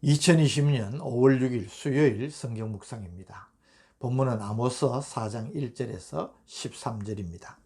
2020년 5월 6일 수요일 성경 묵상입니다. 본문은 아모스 4장 1절에서 13절입니다.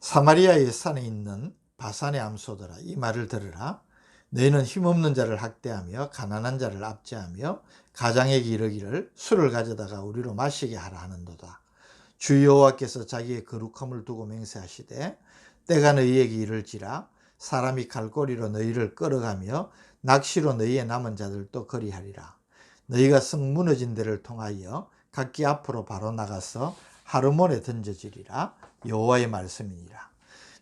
사마리아의 산에 있는 바산의 암소들아, 이 말을 들으라. 너희는 힘없는 자를 학대하며 가난한 자를 압제하며 가장에게 이르기를 술을 가져다가 우리로 마시게 하라 하는도다. 주 여호와께서 자기의 거룩함을 두고 맹세하시되 때가 너희에게 이를지라. 사람이 칼꼬리로 너희를 끌어가며 낚시로 너희의 남은 자들도 거리하리라. 너희가 성 무너진 데를 통하여 각기 앞으로 바로 나가서 하르몬에 던져지리라. 여호와의 말씀이니라.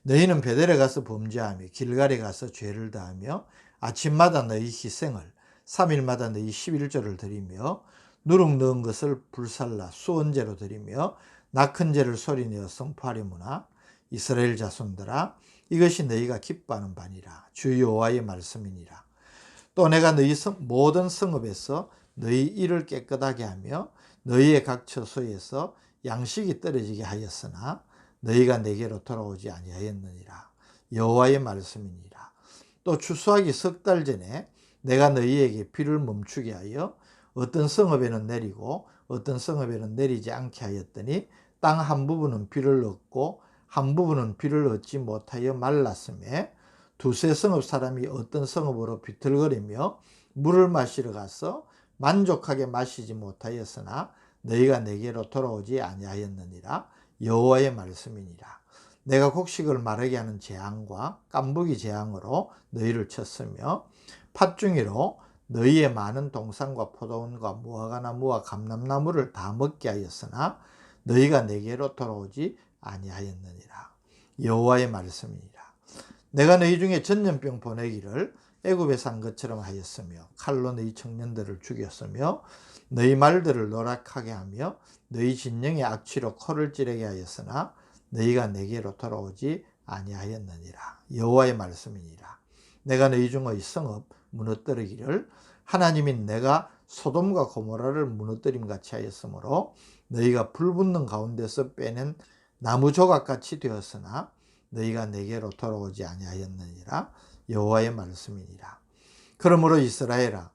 너희는 베델에 가서 범죄하며 길갈에 가서 죄를 다하며 아침마다 너희 희생을 3일마다 너희 11조를 드리며 누룩 넣은 것을 불살라 수언제로 드리며 낙헌 제를 소리내어 선포하려무나. 이스라엘 자손들아, 이것이 너희가 기뻐하는 바니라. 주 여호와의 말씀이니라. 또 내가 너희 모든 성읍에서 너희 일을 깨끗하게 하며 너희의 각 처소에서 양식이 떨어지게 하였으나 너희가 내게로 돌아오지 아니하였느니라. 여호와의 말씀이니라. 또 추수하기 석 달 전에 내가 너희에게 비를 멈추게 하여 어떤 성읍에는 내리고 어떤 성읍에는 내리지 않게 하였더니 땅 한 부분은 비를 얻고 한 부분은 비를 얻지 못하여 말랐음에 두세 성읍 사람이 어떤 성읍으로 비틀거리며 물을 마시러 가서 만족하게 마시지 못하였으나 너희가 내게로 돌아오지 아니하였느니라. 여호와의 말씀이니라. 내가 곡식을 마르게 하는 재앙과 깐부기 재앙으로 너희를 쳤으며 팥중이로 너희의 많은 동산과 포도원과 무화과나무와 감람나무를 다 먹게 하였으나 너희가 내게로 돌아오지 아니하였느니라. 여호와의 말씀이니라. 내가 너희 중에 전염병 보내기를 애굽에 산 것처럼 하였으며 칼로 너희 청년들을 죽였으며 너희 말들을 노랗게 하며 너희 진영의 악취로 코를 찌르게 하였으나 너희가 내게로 돌아오지 아니하였느니라. 여호와의 말씀이니라. 내가 너희 중의 성읍 무너뜨리기를 하나님인 내가 소돔과 고모라를 무너뜨림 같이 하였으므로 너희가 불붙는 가운데서 빼낸 나무 조각같이 되었으나 너희가 내게로 돌아오지 아니하였느니라. 여호와의 말씀이니라. 그러므로 이스라엘아,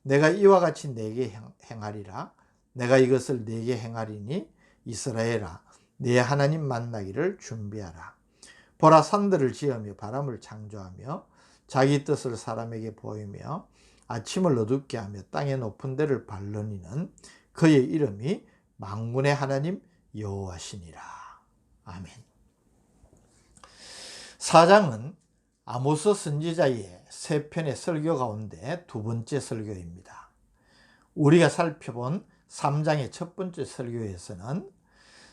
내가 이와 같이 네게 행하리라. 내가 이것을 네게 행하리니 이스라엘아, 네 하나님 만나기를 준비하라. 보라, 산들을 지으며 바람을 창조하며 자기 뜻을 사람에게 보이며 아침을 어둡게 하며 땅의 높은 데를 발르니는 그의 이름이 만군의 하나님 여호와시니라. 아멘. 4장은 아모스 선지자의 세 편의 설교 가운데 두 번째 설교입니다. 우리가 살펴본 3장의 첫 번째 설교에서는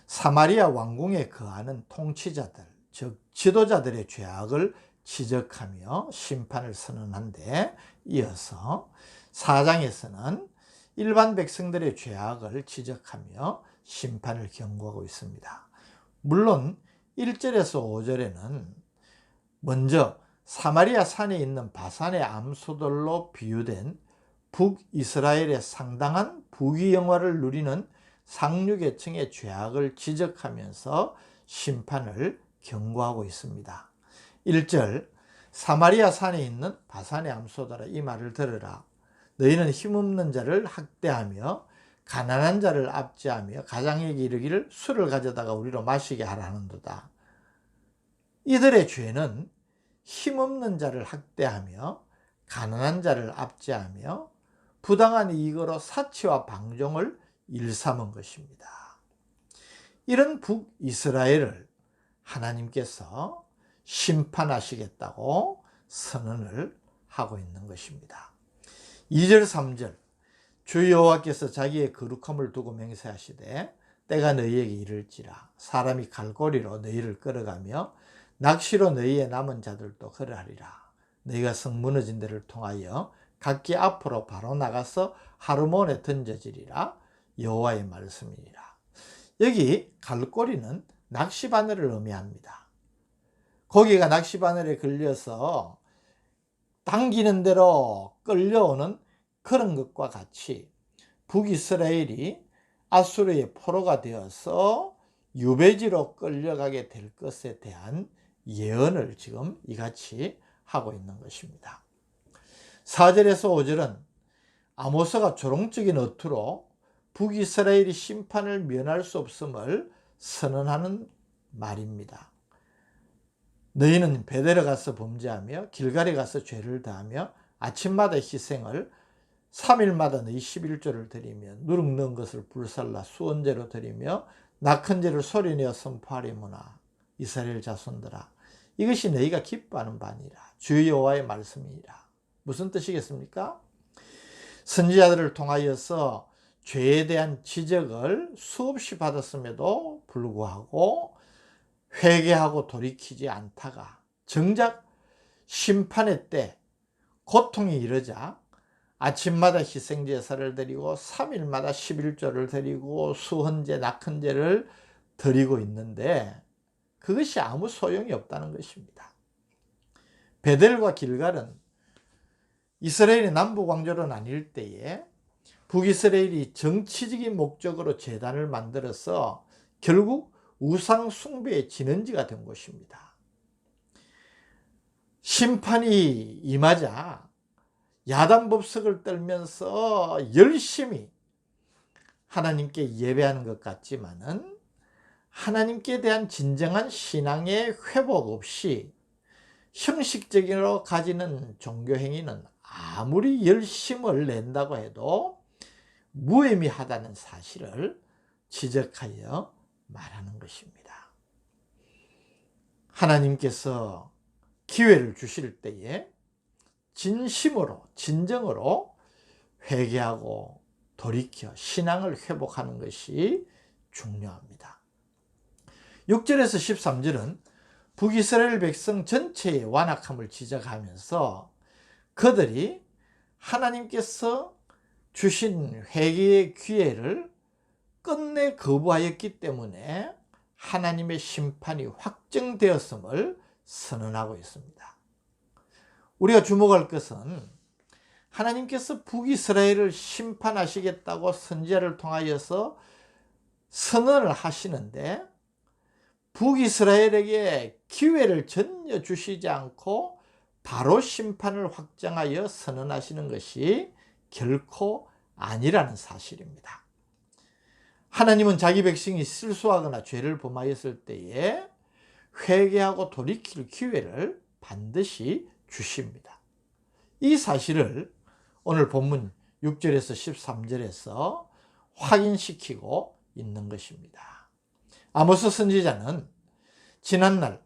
사마리아 왕궁에 거하는 통치자들, 즉 지도자들의 죄악을 지적하며 심판을 선언한 데 이어서 4장에서는 일반 백성들의 죄악을 지적하며 심판을 경고하고 있습니다. 물론 1절에서 5절에는 먼저 사마리아 산에 있는 바산의 암소들로 비유된 북이스라엘의 상당한 부귀영화를 누리는 상류계층의 죄악을 지적하면서 심판을 경고하고 있습니다. 1절, 사마리아 산에 있는 바산의 암소들아, 이 말을 들으라. 너희는 힘없는 자를 학대하며 가난한 자를 압제하며 가장에게 이르기를 술을 가져다가 우리로 마시게 하라 하는도다. 이들의 죄는 힘없는 자를 학대하며 가난한 자를 압제하며 부당한 이익으로 사치와 방종을 일삼은 것입니다. 이런 북이스라엘을 하나님께서 심판하시겠다고 선언을 하고 있는 것입니다. 2절 3절, 주 여호와께서 자기의 거룩함을 두고 맹세하시되 때가 너희에게 이를지라. 사람이 칼꼬리로 너희를 끌어가며 낚시로 너희의 남은 자들도 거르하리라. 너희가 성 무너진 데를 통하여 각기 앞으로 바로 나가서 하르몬에 던져지리라. 여호와의 말씀이니라. 여기 칼꼬리는 낚시바늘을 의미합니다. 고기가 낚시바늘에 걸려서 당기는 대로 끌려오는 그런 것과 같이 북이스라엘이 아수르의 포로가 되어서 유배지로 끌려가게 될 것에 대한 예언을 지금 이같이 하고 있는 것입니다. 4절에서 5절은 아모스가 조롱적인 어투로 북이스라엘이 심판을 면할 수 없음을 선언하는 말입니다. 너희는 베델에 가서 범죄하며 길갈에 가서 죄를 다하며 아침마다 희생을 3일마다 너희 11조를 드리며 누룩 넣은 것을 불살라 수언제로 드리며 낙헌제를 소리내어 선포하리무나. 이스라엘 자손들아, 이것이 너희가 기뻐하는 바니라. 주 여호와의 말씀이니라. 무슨 뜻이겠습니까? 선지자들을 통하여서 죄에 대한 지적을 수없이 받았음에도 불구하고 회개하고 돌이키지 않다가 정작 심판의 때 고통이 이르자 아침마다 희생제사를 드리고 3일마다 11조를 드리고 수헌제, 낙헌제를 드리고 있는데 그것이 아무 소용이 없다는 것입니다. 베델과 길갈은 이스라엘이 남북왕조로 나뉠 때에 북이스라엘이 정치적인 목적으로 제단을 만들어서 결국 우상 숭배의 진원지가 된 곳입니다. 심판이 임하자 야단법석을 떨면서 열심히 하나님께 예배하는 것 같지만은 하나님께 대한 진정한 신앙의 회복 없이 형식적으로 가지는 종교행위는 아무리 열심을 낸다고 해도 무의미하다는 사실을 지적하여 말하는 것입니다. 하나님께서 기회를 주실 때에 진심으로 진정으로 회개하고 돌이켜 신앙을 회복하는 것이 중요합니다. 6절에서 13절은 북이스라엘 백성 전체의 완악함을 지적하면서 그들이 하나님께서 주신 회개의 기회를 끝내 거부하였기 때문에 하나님의 심판이 확정되었음을 선언하고 있습니다. 우리가 주목할 것은 하나님께서 북이스라엘을 심판하시겠다고 선지자를 통하여서 선언을 하시는데 북이스라엘에게 기회를 전혀 주시지 않고 바로 심판을 확정하여 선언하시는 것이 결코 아니라는 사실입니다. 하나님은 자기 백성이 실수하거나 죄를 범하였을 때에 회개하고 돌이킬 기회를 반드시 주십니다. 이 사실을 오늘 본문 6절에서 13절에서 확인시키고 있는 것입니다. 아모스 선지자는 지난날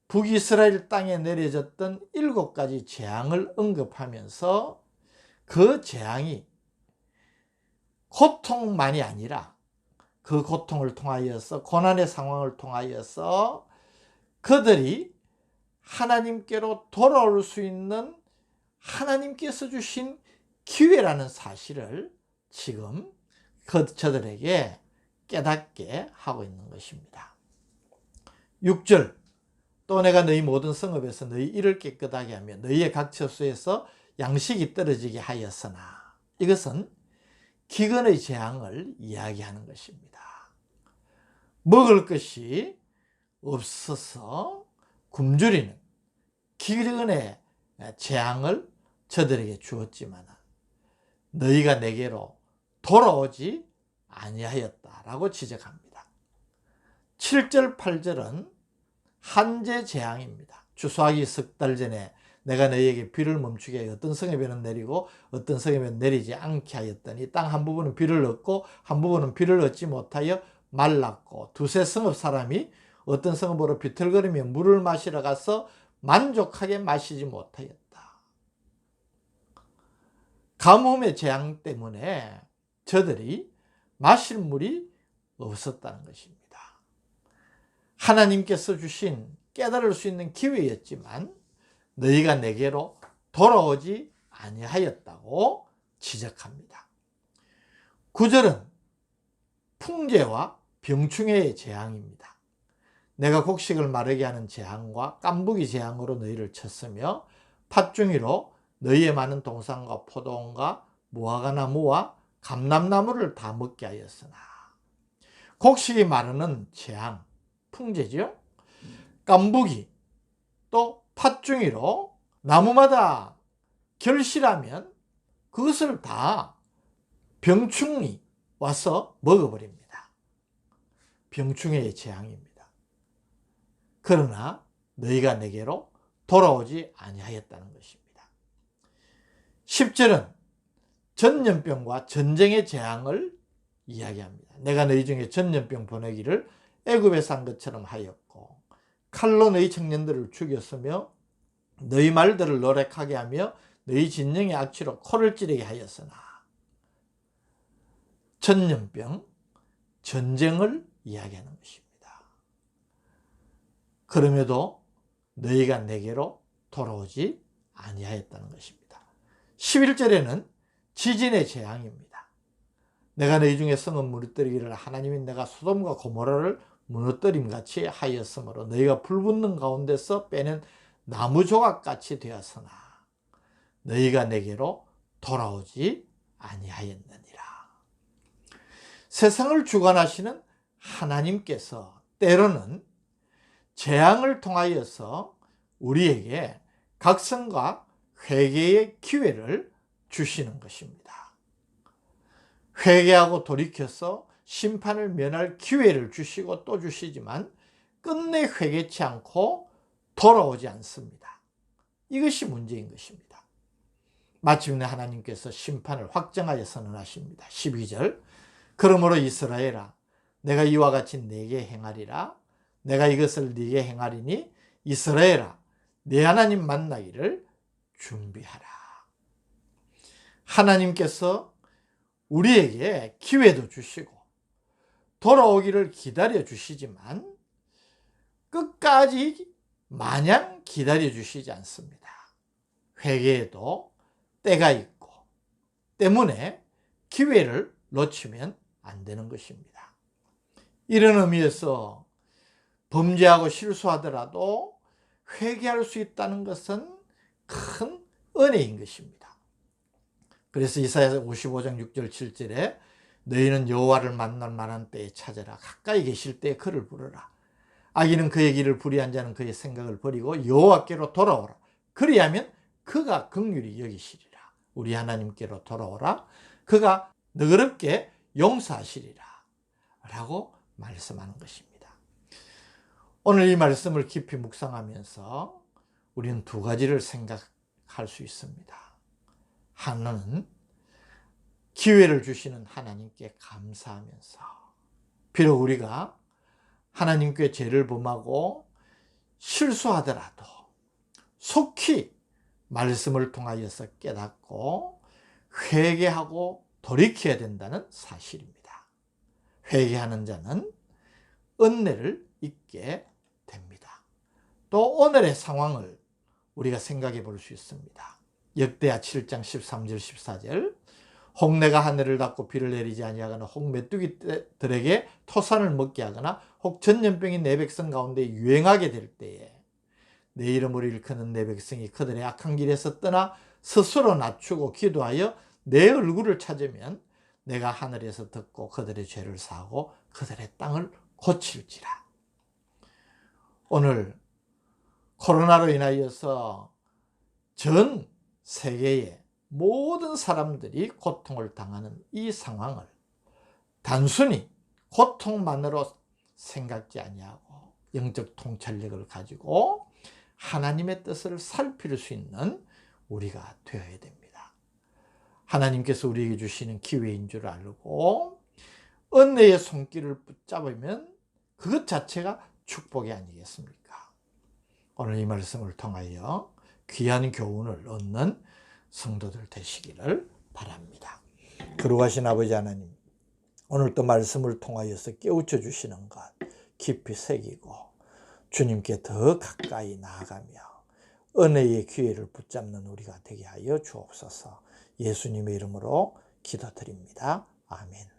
북이스라엘 땅에 내려졌던 7가지 재앙을 언급하면서 그 재앙이 고통만이 아니라 그 고통을 통하여서 고난의 상황을 통하여서 그들이 하나님께로 돌아올 수 있는 하나님께서 주신 기회라는 사실을 지금 저들에게 깨닫게 하고 있는 것입니다. 6절, 또 내가 너희 모든 성읍에서 너희 이를 깨끗하게 하며 너희의 각 처소에서 양식이 떨어지게 하였으나, 이것은 기근의 재앙을 이야기하는 것입니다. 먹을 것이 없어서 굶주리는 기근의 재앙을 저들에게 주었지만 너희가 내게로 돌아오지 아니하였다라고 지적합니다. 7절 8절은 한재 재앙입니다. 추수하기 석 달 전에 내가 너희에게 비를 멈추게 하여 어떤 성읍에는 내리고 어떤 성읍에는 내리지 않게 하였더니 땅 한 부분은 비를 얻고 한 부분은 비를 얻지 못하여 말랐고 두세 성읍 사람이 어떤 성읍으로 비틀거리며 물을 마시러 가서 만족하게 마시지 못하였다. 가뭄의 재앙 때문에 저들이 마실 물이 없었다는 것입니다. 하나님께서 주신 깨달을 수 있는 기회였지만 너희가 내게로 돌아오지 아니하였다고 지적합니다. 9절은 풍재와 병충해의 재앙입니다. 내가 곡식을 마르게 하는 재앙과 깐부기 재앙으로 너희를 쳤으며 팥중이로 너희의 많은 동산과 포도원과 무화과나무와 감람나무를 다 먹게 하였으나, 곡식이 마르는 재앙, 풍재죠. 깐부기, 또 팥중이로 나무마다 결실하면 그것을 다 병충이 와서 먹어버립니다. 병충해의 재앙입니다. 그러나 너희가 내게로 돌아오지 아니하였다는 것입니다. 10절은 전염병과 전쟁의 재앙을 이야기합니다. 내가 너희 중에 전염병 보내기를 애굽에서 한 것처럼 하였고 칼로 너희 청년들을 죽였으며 너희 말들을 노력하게 하며 너희 진영의 악취로 코를 찌르게 하였으나 전염병, 전쟁을 이야기하는 것입니다. 그럼에도 너희가 내게로 돌아오지 아니하였다는 것입니다. 11절에는 지진의 재앙입니다. 내가 너희 중에 성은 무너뜨리기를 하나님이 내가 소돔과 고모라를 무너뜨림같이 하였으므로 너희가 불붙는 가운데서 빼낸 나무 조각같이 되었으나 너희가 내게로 돌아오지 아니하였느니라. 세상을 주관하시는 하나님께서 때로는 재앙을 통하여서 우리에게 각성과 회개의 기회를 주시는 것입니다. 회개하고 돌이켜서 심판을 면할 기회를 주시고 또 주시지만 끝내 회개치 않고 돌아오지 않습니다. 이것이 문제인 것입니다. 마침내 하나님께서 심판을 확정하여 선언하십니다. 12절 그러므로 이스라엘아 내가 이와 같이 네게 행하리라. 내가 이것을 네게 행하리니 이스라엘아 네 하나님 만나기를 준비하라. 하나님께서 우리에게 기회도 주시고 돌아오기를 기다려 주시지만 끝까지 마냥 기다려 주시지 않습니다. 회개에도 때가 있고 때문에 기회를 놓치면 안 되는 것입니다. 이런 의미에서 범죄하고 실수하더라도 회개할 수 있다는 것은 큰 은혜인 것입니다. 그래서 이사야 55장 6절 7절에 너희는 여호와를 만날 만한 때에 찾아라. 가까이 계실 때에 그를 부르라. 악인은 그의 길을 불의한 자는 그의 생각을 버리고 여호와께로 돌아오라. 그리하면 그가 긍휼히 여기시리라. 우리 하나님께로 돌아오라. 그가 너그럽게 용서하시리라. 라고 말씀하는 것입니다. 오늘 이 말씀을 깊이 묵상하면서 우리는 두 가지를 생각할 수 있습니다. 하나는 기회를 주시는 하나님께 감사하면서 비록 우리가 하나님께 죄를 범하고 실수하더라도 속히 말씀을 통하여서 깨닫고 회개하고 돌이켜야 된다는 사실입니다. 회개하는 자는 은혜를 잊게 됩니다. 또 오늘의 상황을 우리가 생각해 볼 수 있습니다. 역대하 7장 13절 14절 혹 내가 하늘을 닫고 비를 내리지 아니하거나 혹 메뚜기들에게 토산을 먹게 하거나 혹 전염병이 내 백성 가운데 유행하게 될 때에 내 이름으로 일컫는 내 백성이 그들의 악한 길에서 떠나 스스로 낮추고 기도하여 내 얼굴을 찾으면 내가 하늘에서 듣고 그들의 죄를 사하고 그들의 땅을 고칠지라. 오늘 코로나로 인하여서 전 세계의 모든 사람들이 고통을 당하는 이 상황을 단순히 고통만으로 생각지 아니하고 영적 통찰력을 가지고 하나님의 뜻을 살필 수 있는 우리가 되어야 됩니다. 하나님께서 우리에게 주시는 기회인 줄 알고 은혜의 손길을 붙잡으면 그것 자체가 축복이 아니겠습니까? 오늘 이 말씀을 통하여 귀한 교훈을 얻는 성도들 되시기를 바랍니다. 거룩하신 아버지 하나님, 오늘 또 말씀을 통하여서 깨우쳐 주시는 것 깊이 새기고 주님께 더 가까이 나아가며 은혜의 기회를 붙잡는 우리가 되게 하여 주옵소서. 예수님의 이름으로 기도드립니다. 아멘.